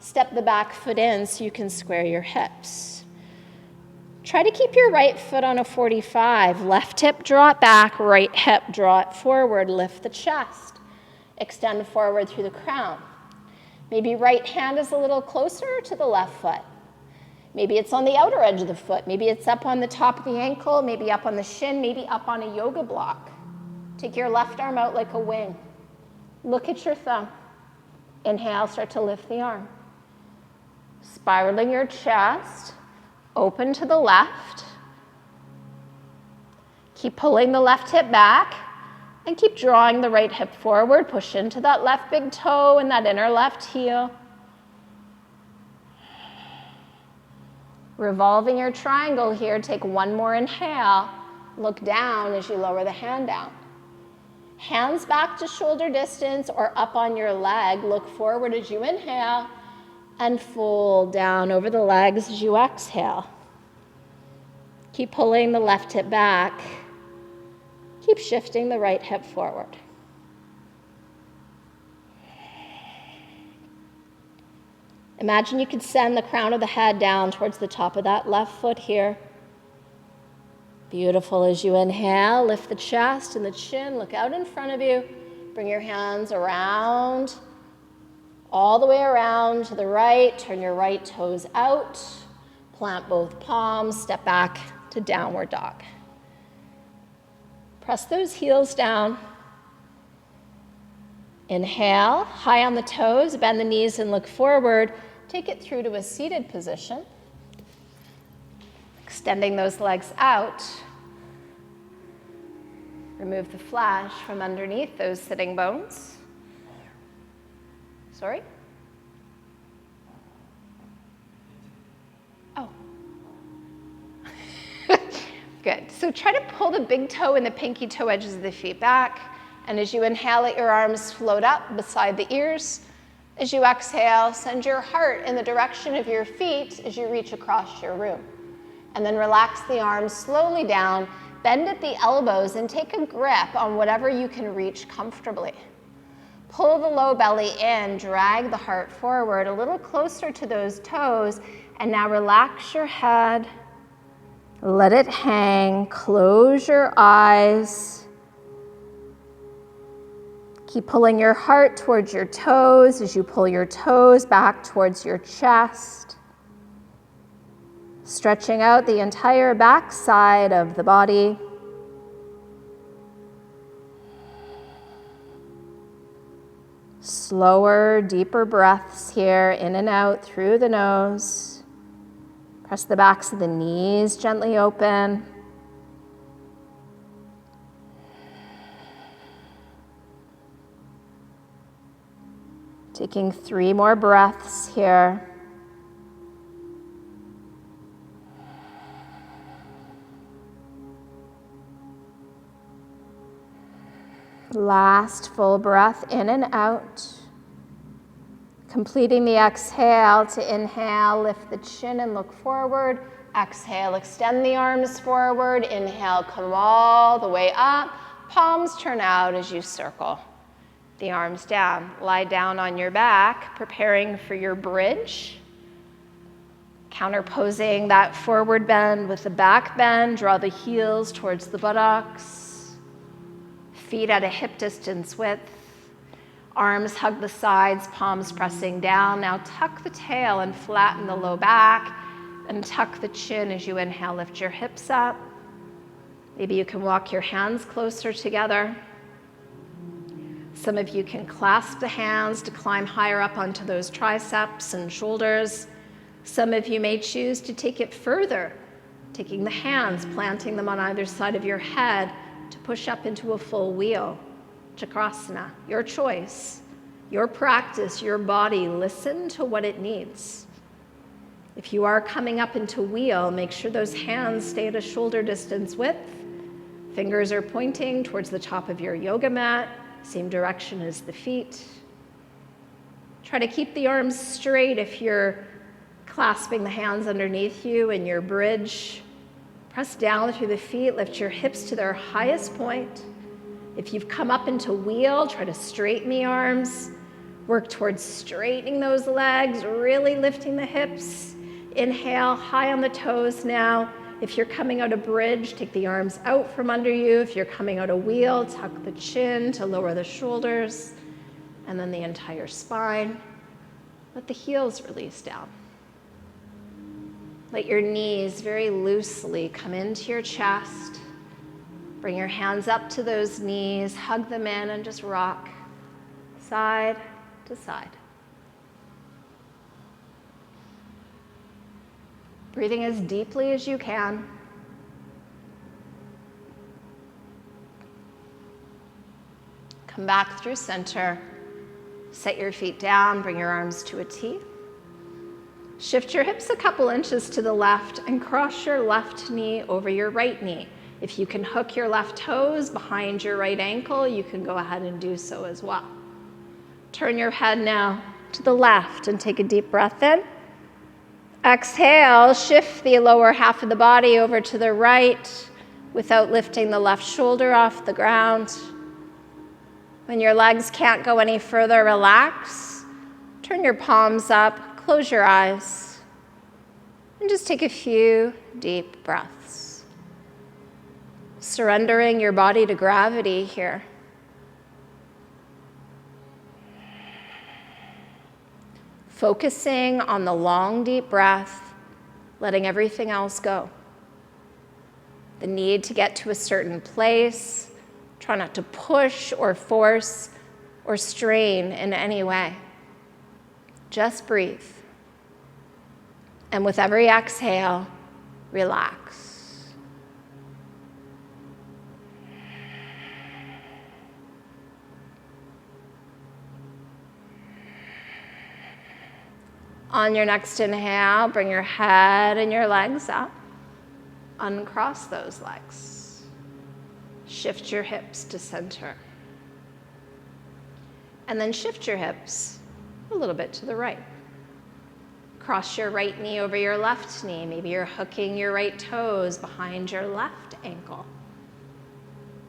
step the back foot in so you can square your hips. Try to keep your right foot on a 45. Left hip, draw it back, right hip, draw it forward, lift the chest. Extend forward through the crown. Maybe right hand is a little closer to the left foot. Maybe it's on the outer edge of the foot. Maybe it's up on the top of the ankle, maybe up on the shin, maybe up on a yoga block. Take your left arm out like a wing. Look at your thumb. Inhale, start to lift the arm. Spiraling your chest, open to the left. Keep pulling the left hip back and keep drawing the right hip forward. Push into that left big toe and that inner left heel. Revolving your triangle here, take one more inhale. Look down as you lower the hand down. Hands back to shoulder distance or up on your leg. Look forward as you inhale and fold down over the legs as you exhale. Keep pulling the left hip back. Keep shifting the right hip forward. Imagine you could send the crown of the head down towards the top of that left foot here. Beautiful. As you inhale, lift the chest and the chin, look out in front of you. Bring your hands around, all the way around to the right. Turn your right toes out. Plant both palms, step back to downward dog. Press those heels down. Inhale, high on the toes, bend the knees and look forward. Take it through to a seated position. Extending those legs out. Remove the flash from underneath those sitting bones. Sorry? Oh. Good. So try to pull the big toe and the pinky toe edges of the feet back. And as you inhale, let your arms float up beside the ears. As you exhale, send your heart in the direction of your feet as you reach across your room. And then relax the arms slowly down, bend at the elbows, and take a grip on whatever you can reach comfortably. Pull the low belly in, drag the heart forward a little closer to those toes, and now relax your head, let it hang, close your eyes. Keep pulling your heart towards your toes as you pull your toes back towards your chest. Stretching out the entire back side of the body. Slower, deeper breaths here, in and out through the nose. Press the backs of the knees gently open. Taking 3 more breaths here. Last full breath in and out. Completing the exhale to inhale, lift the chin and look forward. Exhale, extend the arms forward. Inhale, come all the way up. Palms turn out as you circle the arms down. Lie down on your back, preparing for your bridge. Counterposing that forward bend with the back bend. Draw the heels towards the buttocks. Feet at a hip distance width. Arms hug the sides, palms pressing down. Now tuck the tail and flatten the low back, and tuck the chin as you inhale, lift your hips up. Maybe you can walk your hands closer together. Some of you can clasp the hands to climb higher up onto those triceps and shoulders. Some of you may choose to take it further, taking the hands, planting them on either side of your head to push up into a full wheel. Chakrasana, your choice, your practice, your body. Listen to what it needs. If you are coming up into wheel, make sure those hands stay at a shoulder distance width. Fingers are pointing towards the top of your yoga mat, same direction as the feet. Try to keep the arms straight if you're clasping the hands underneath you in your bridge. Press down through the feet, lift your hips to their highest point. If you've come up into wheel, try to straighten the arms. Work towards straightening those legs, really lifting the hips. Inhale, high on the toes now. If you're coming out of bridge, take the arms out from under you. If you're coming out of wheel, tuck the chin to lower the shoulders, and then the entire spine. Let the heels release down. Let your knees very loosely come into your chest. Bring your hands up to those knees, hug them in, and just rock side to side. Breathing as deeply as you can. Come back through center. Set your feet down, bring your arms to a T. Shift your hips a couple inches to the left and cross your left knee over your right knee. If you can hook your left toes behind your right ankle, you can go ahead and do so as well. Turn your head now to the left and take a deep breath in. Exhale, shift the lower half of the body over to the right without lifting the left shoulder off the ground. When your legs can't go any further, relax. Turn your palms up, close your eyes, and just take a few deep breaths. Surrendering your body to gravity here. Focusing on the long, deep breath, letting everything else go. The need to get to a certain place, try not to push or force or strain in any way. Just breathe. And with every exhale, relax. On your next inhale, bring your head and your legs up. Uncross those legs. Shift your hips to center. And then shift your hips a little bit to the right. Cross your right knee over your left knee. Maybe you're hooking your right toes behind your left ankle.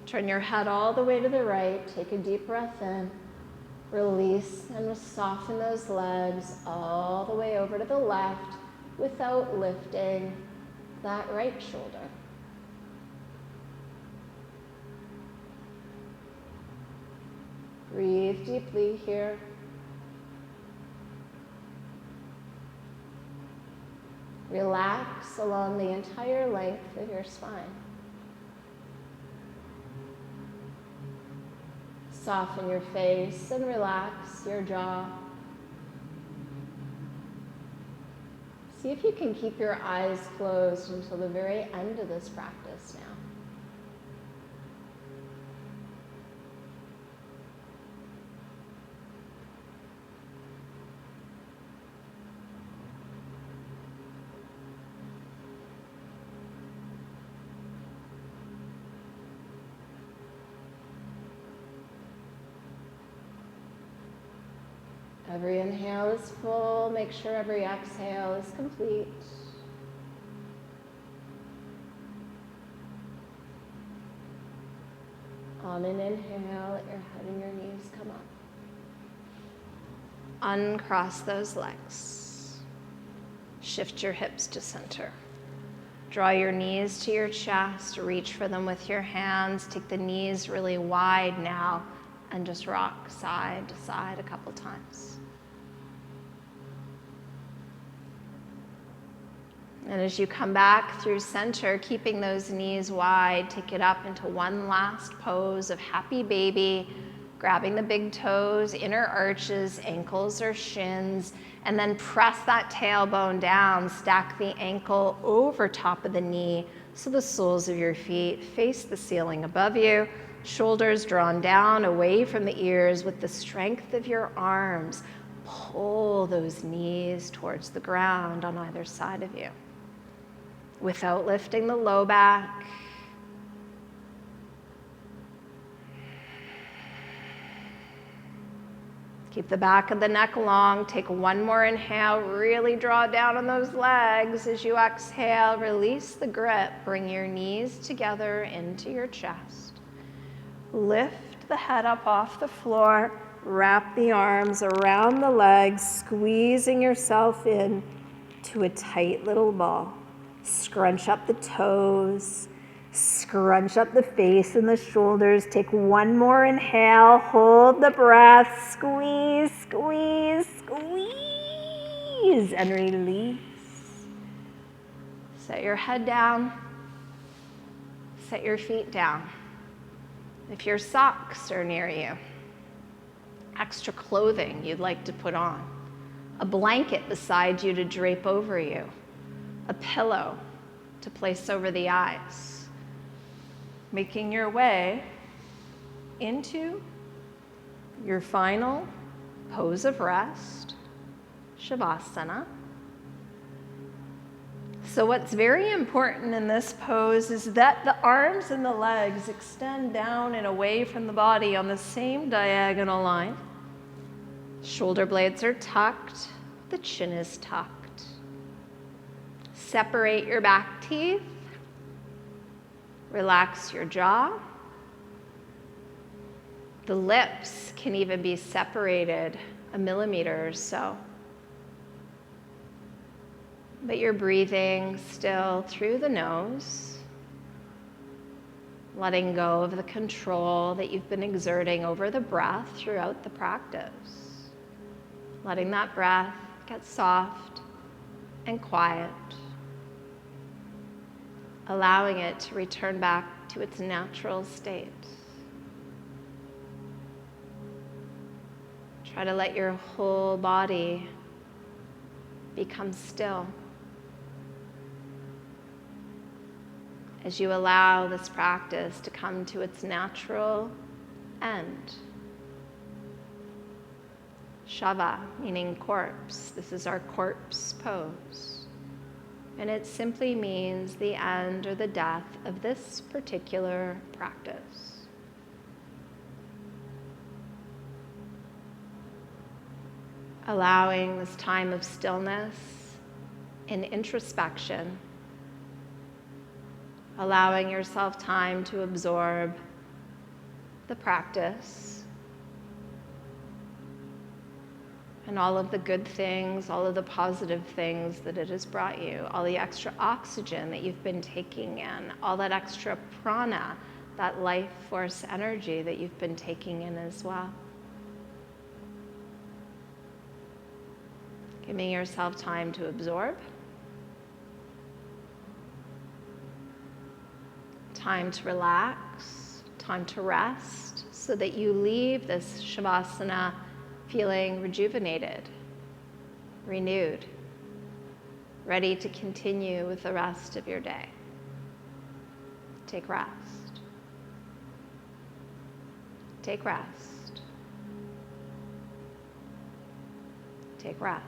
Turn your head all the way to the right. Take a deep breath in. Release and soften those legs all the way over to the left without lifting that right shoulder. Breathe deeply here. Relax along the entire length of your spine. Soften your face and relax your jaw. See if you can keep your eyes closed until the very end of this practice now. Every inhale is full. Make sure every exhale is complete. On an inhale, let your head and your knees come up. Uncross those legs. Shift your hips to center. Draw your knees to your chest. Reach for them with your hands. Take the knees really wide now and just rock side to side a couple times. And as you come back through center, keeping those knees wide, take it up into one last pose of happy baby, grabbing the big toes, inner arches, ankles or shins, and then press that tailbone down, stack the ankle over top of the knee so the soles of your feet face the ceiling above you, shoulders drawn down away from the ears. With the strength of your arms, pull those knees towards the ground on either side of you, without lifting the low back. Keep the back of the neck long. Take one more inhale. Really draw down on those legs. As you exhale, release the grip. Bring your knees together into your chest. Lift the head up off the floor. Wrap the arms around the legs, squeezing yourself in to a tight little ball. Scrunch up the toes. Scrunch up the face and the shoulders. Take one more inhale. Hold the breath. Squeeze, squeeze, squeeze, and release. Set your head down. Set your feet down. If your socks are near you, extra clothing you'd like to put on, a blanket beside you to drape over you, a pillow to place over the eyes. Making your way into your final pose of rest, Shavasana. So what's very important in this pose is that the arms and the legs extend down and away from the body on the same diagonal line. Shoulder blades are tucked, the chin is tucked. Separate your back teeth. Relax your jaw. The lips can even be separated a millimeter or so. But you're breathing still through the nose, letting go of the control that you've been exerting over the breath throughout the practice. Letting that breath get soft and quiet. Allowing it to return back to its natural state. Try to let your whole body become still as you allow this practice to come to its natural end. Shava, meaning corpse. This is our corpse pose. And it simply means the end or the death of this particular practice. Allowing this time of stillness and introspection. Allowing yourself time to absorb the practice and all of the good things, all of the positive things that it has brought you, all the extra oxygen that you've been taking in, all that extra prana, that life force energy that you've been taking in as well. Giving yourself time to absorb, time to relax, time to rest, so that you leave this Shavasana feeling rejuvenated, renewed, ready to continue with the rest of your day. Take rest. Take rest. Take rest.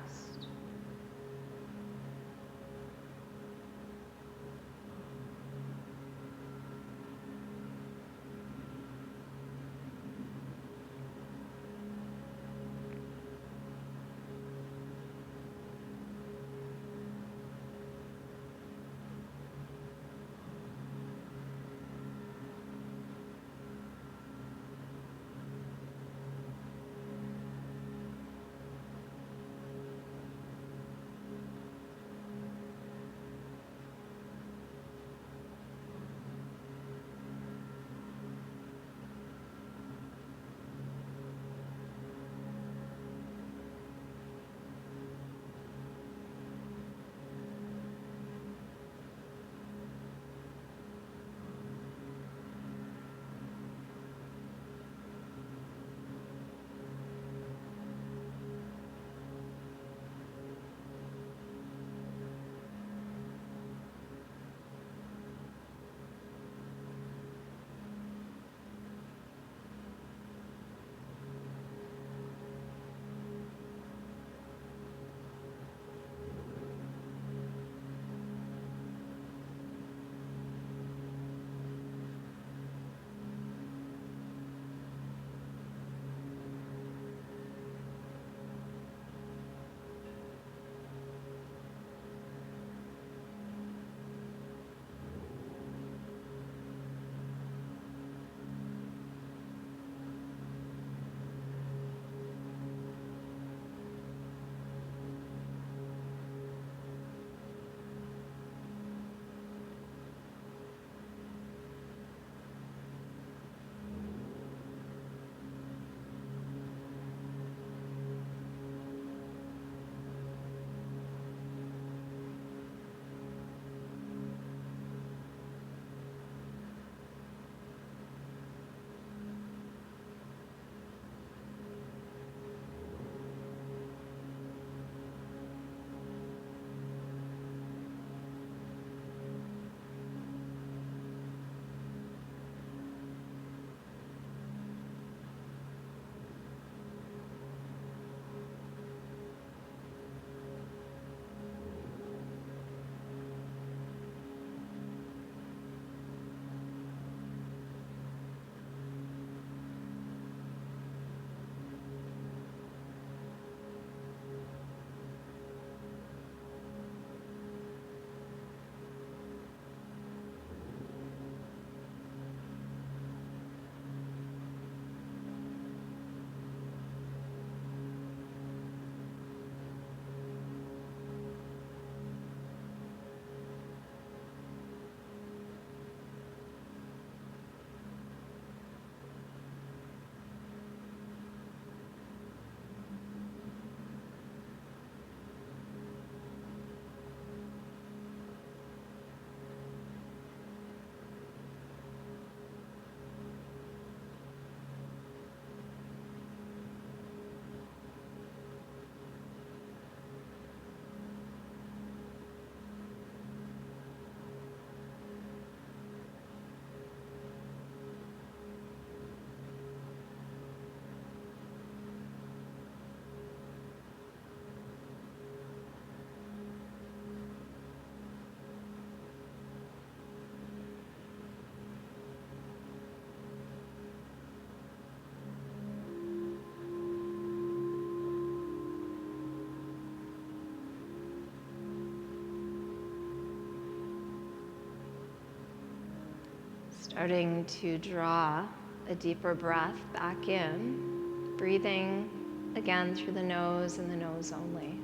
Starting to draw a deeper breath back in, breathing again through the nose and the nose only.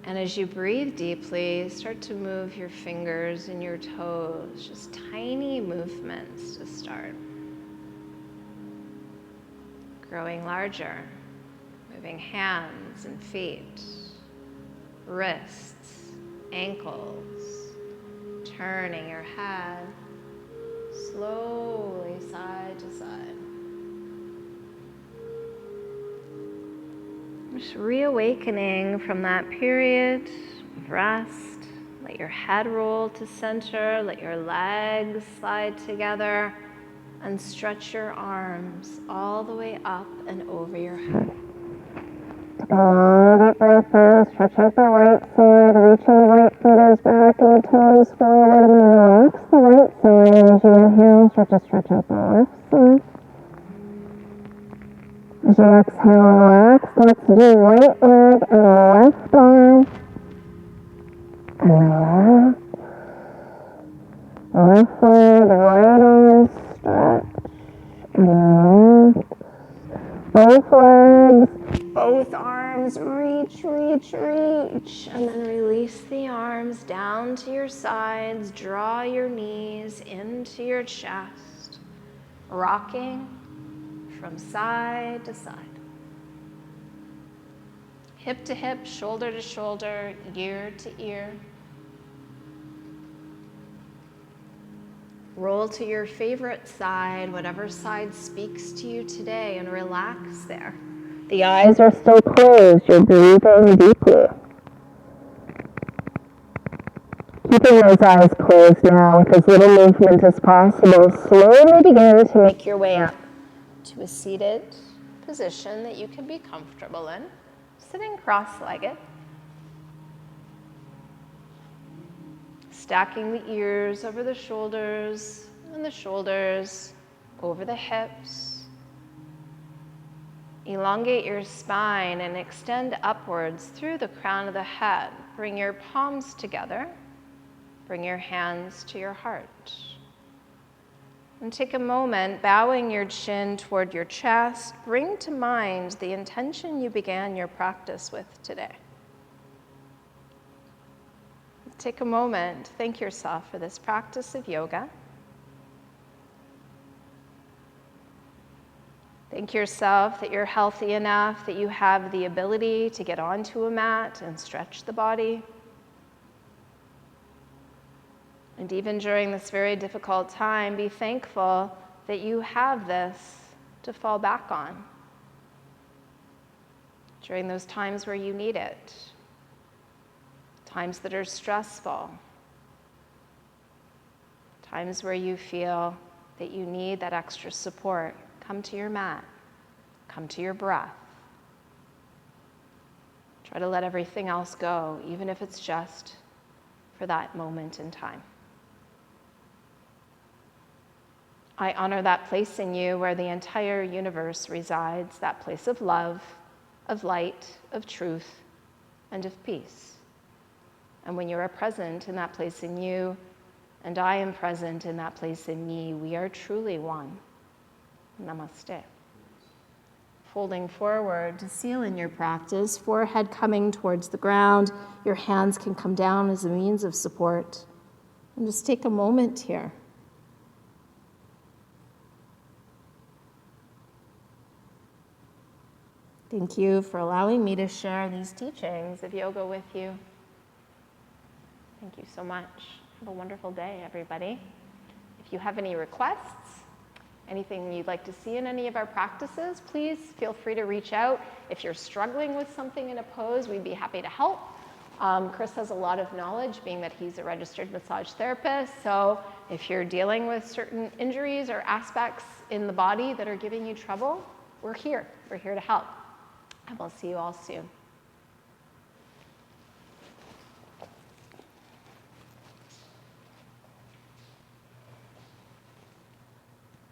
And as you breathe deeply, start to move your fingers and your toes, just tiny movements to start. Growing larger, moving hands and feet, wrists, ankles, turning your head slowly side to side. Just reawakening from that period of rest. Let your head roll to center, let your legs slide together, and stretch your arms all the way up and over your head. Deep breath in, stretch out the right side, reach your right fingers back and the toes forward, and relax the right side. As you inhale, start to stretch out the left side. As you exhale, relax. Let's do right leg and left arm. And left leg, right arm, stretch. And both legs, both arms, reach, reach, reach. And then release the arms down to your sides. Draw your knees into your chest. Rocking from side to side. Hip to hip, shoulder to shoulder, ear to ear. Roll to your favorite side, whatever side speaks to you today, and relax there. The eyes are still closed. You're breathing deeply. Keeping those eyes closed now with as little movement as possible, slowly begin to make your way up to a seated position that you can be comfortable in, sitting cross-legged. Stacking the ears over the shoulders and the shoulders over the hips. Elongate your spine and extend upwards through the crown of the head. Bring your palms together. Bring your hands to your heart. And take a moment, bowing your chin toward your chest. Bring to mind the intention you began your practice with today. Take a moment to thank yourself for this practice of yoga. Thank yourself that you're healthy enough, that you have the ability to get onto a mat and stretch the body. And even during this very difficult time, be thankful that you have this to fall back on during those times where you need it, times that are stressful, times where you feel that you need that extra support. Come to your mat, come to your breath. Try to let everything else go, even if it's just for that moment in time. I honor that place in you where the entire universe resides, that place of love, of light, of truth, and of peace. And when you are present in that place in you, and I am present in that place in me, we are truly one. Namaste. Folding forward to seal in your practice, forehead coming towards the ground. Your hands can come down as a means of support. And just take a moment here. Thank you for allowing me to share these teachings of yoga with you. Thank you so much. Have a wonderful day, everybody. If you have any requests, anything you'd like to see in any of our practices, please feel free to reach out. If you're struggling with something in a pose, we'd be happy to help. Chris has a lot of knowledge, being that he's a registered massage therapist. So if you're dealing with certain injuries or aspects in the body that are giving you trouble, we're here. We're here to help. And we'll see you all soon.